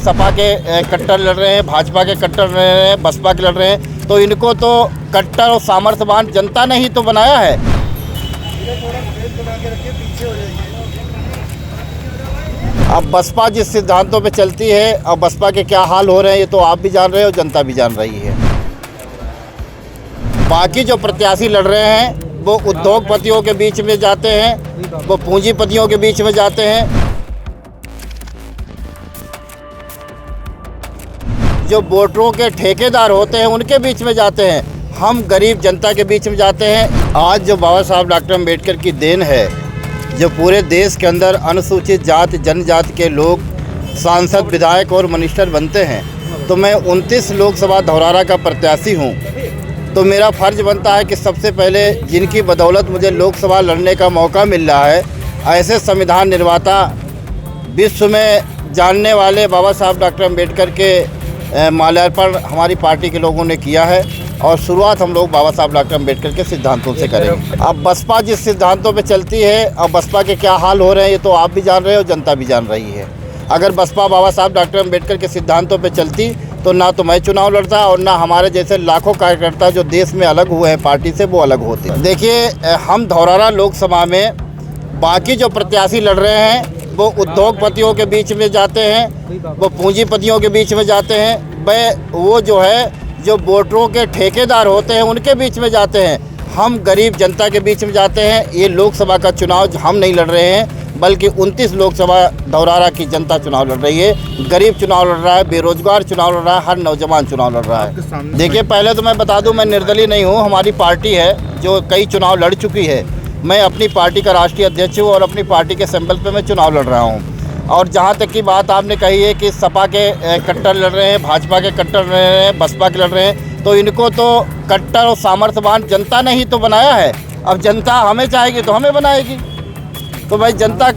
सपा के कट्टर लड़ रहे हैं, भाजपा के कट्टर लड़ रहे हैं, बसपा के लड़ रहे हैं, तो इनको तो कट्टर और सामर्थ्यवान जनता ने ही तो बनाया है। अब बसपा जिस सिद्धांतों पे चलती है, अब बसपा के क्या हाल हो रहे हैं ये तो आप भी जान रहे हो, जनता भी जान रही है। बाकी जो प्रत्याशी लड़ रहे हैं वो उद्योगपतियों के बीच में जाते हैं, वो पूंजीपतियों के बीच में जाते हैं, जो वोटरों के ठेकेदार होते हैं उनके बीच में जाते हैं। हम गरीब जनता के बीच में जाते हैं। आज जो बाबा साहब डॉक्टर अम्बेडकर की देन है, जो पूरे देश के अंदर अनुसूचित जाति जनजाति के लोग सांसद, विधायक और मिनिस्टर बनते हैं, तो मैं 29 लोकसभा धौरारा का प्रत्याशी हूं, तो मेरा फ़र्ज़ बनता है कि सबसे पहले जिनकी बदौलत मुझे लोकसभा लड़ने का मौका मिल रहा है, ऐसे संविधान निर्माता, विश्व में जानने वाले बाबा साहब डॉक्टर अम्बेडकर के माल्यार्पण हमारी पार्टी के लोगों ने किया है और शुरुआत हम लोग बाबा साहब डॉक्टर अम्बेडकर के सिद्धांतों से करेंगे। अब बसपा जिस सिद्धांतों पे चलती है, अब बसपा के क्या हाल हो रहे हैं ये तो आप भी जान रहे हो, जनता भी जान रही है। अगर बसपा बाबा साहब डॉक्टर अम्बेडकर के सिद्धांतों पे चलती तो ना तो मैं चुनाव लड़ता और ना हमारे जैसे लाखों कार्यकर्ता जो देश में अलग हुए हैं पार्टी से वो अलग होते। देखिए, हम धौरारा लोकसभा में बाकी जो प्रत्याशी लड़ रहे हैं वो उद्योगपतियों के बीच में जाते हैं, वो पूंजीपतियों के बीच में जाते हैं, वो जो है जो वोटरों के ठेकेदार होते हैं उनके बीच में जाते हैं। हम गरीब जनता के बीच में जाते हैं। ये लोकसभा का चुनाव हम नहीं लड़ रहे हैं, बल्कि 29 लोकसभा धौरारा की जनता चुनाव लड़ रही है। गरीब चुनाव लड़ रहा है, बेरोजगार चुनाव लड़ रहा है, हर नौजवान चुनाव लड़ रहा है। देखिए, पहले तो मैं बता दूं, मैं निर्दलीय नहीं हूं। हमारी पार्टी है जो कई चुनाव लड़ चुकी है। मैं अपनी पार्टी का राष्ट्रीय अध्यक्ष हूँ और अपनी पार्टी के सिंबल पे मैं चुनाव लड़ रहा हूँ। और जहाँ तक की बात आपने कही है कि सपा के कट्टर लड़ रहे हैं, भाजपा के कट्टर लड़ रहे हैं, बसपा के लड़ रहे हैं, तो इनको तो कट्टर और सामर्थ्यवान जनता ने ही तो बनाया है। अब जनता हमें चाहेगी तो हमें बनाएगी। तो भाई जनता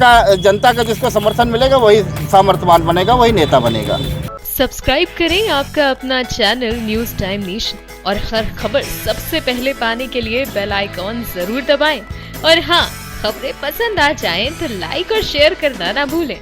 का जिसको समर्थन मिलेगा वही सामर्थ्यवान बनेगा, वही नेता बनेगा। सब्सक्राइब करें आपका अपना चैनल न्यूज़ टाइम नेशन और हर खबर सबसे पहले पाने के लिए बेल आइकॉन जरूर दबाएं। और हाँ, खबरें पसंद आ जाएं तो लाइक और शेयर करना ना भूलें।